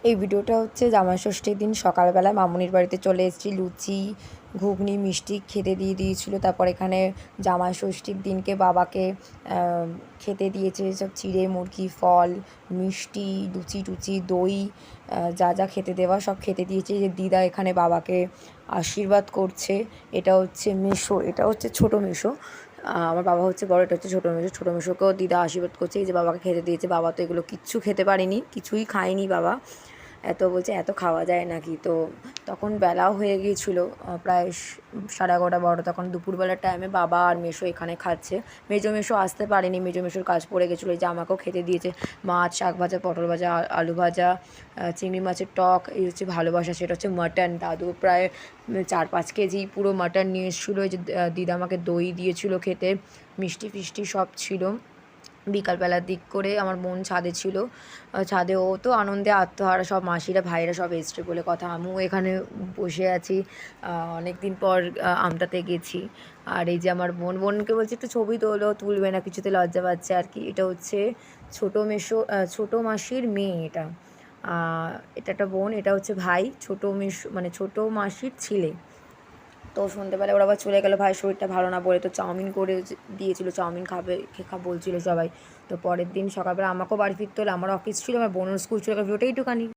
এই ভিডিওটা হচ্ছে জামাই ষষ্ঠীর দিন সকালবেলা মামুনির বাড়িতে চলে এসেছি। লুচি, ঘুগনি, মিষ্টি খেতে দিয়েছিল। তারপর এখানে জামাই ষষ্ঠীর দিনকে বাবাকে খেতে দিয়েছে সব চিড়ে মুরগি, ফল, মিষ্টি, লুচি টুচি, দই, যা যা খেতে দেওয়া সব খেতে দিয়েছে। যে দিদা এখানে বাবাকে আশীর্বাদ করছে। এটা হচ্ছে মেসো, এটা হচ্ছে ছোটো মেসো। আমার বাবা হচ্ছে বড়, এটা হচ্ছে ছোটো মেসো। ছোটো মেসোকেও দিদা আশীর্বাদ করছে। এই যে বাবাকে খেতে দিয়েছে। বাবা তো এগুলো কিচ্ছু খেতে পারেনি, কিছুই খায়নি বাবা। বলছে এত খাওয়া যায় নাকি। তো তখন বেলাও হয়ে গিয়েছিলো, প্রায় 11:30-12টা। তখন দুপুরবেলার টাইমে বাবা আর মেসো এখানে খাচ্ছে। মেজো মেসো আসতে পারেনি, মেজো মেসোর কাজ পড়ে গেছিলো। এই যে আমাকেও খেতে দিয়েছে মাছ, শাক ভাজা, পটল ভাজা, আলু ভাজা, চিংড়ি মাছের টক। এই হচ্ছে ভালোবাসা, সেটা হচ্ছে মাটন। দাদু প্রায় 4-5 কেজি পুরো মাটন নিয়ে এসেছিলো। এই যে দিদা আমাকে দই দিয়েছিলো খেতে, মিষ্টি ফিষ্টি সব ছিল। বিকালবেলার দিক করে আমার বোন ছাদে ছিল, ছাদে ও তো আনন্দে আত্মহারা, সব মাসিরা ভাইরা সব এসছে বলে কথা। আমিও এখানে বসে আছি, অনেক দিন পর আমটাতে গেছি। আর এই যে আমার বোনকে বলছি একটু ছবি তুলবে না, কিছুতে লজ্জা পাচ্ছে আর কি। এটা হচ্ছে ছোটো মেসো, ছোটো মাসির মেয়ে। এটা একটা বোন, এটা হচ্ছে ভাই। ছোটো মেসো মানে ছোটো মাসির ছেলে। তো সন্ধ্যেবেলা ওরা আবার চলে গেলো, ভাই শরীরটা ভালো না বলে। তো চাউমিন করে দিয়েছিলো, চাউমিন খা বলছিল সবাই। তো পরের দিন সকালবেলা আমাকেও বাড়ি ফিরতে হলো, আমার অফিস ছিল, আমার বোনের স্কুল ছিল। ভিডিওটা এইটুখানি।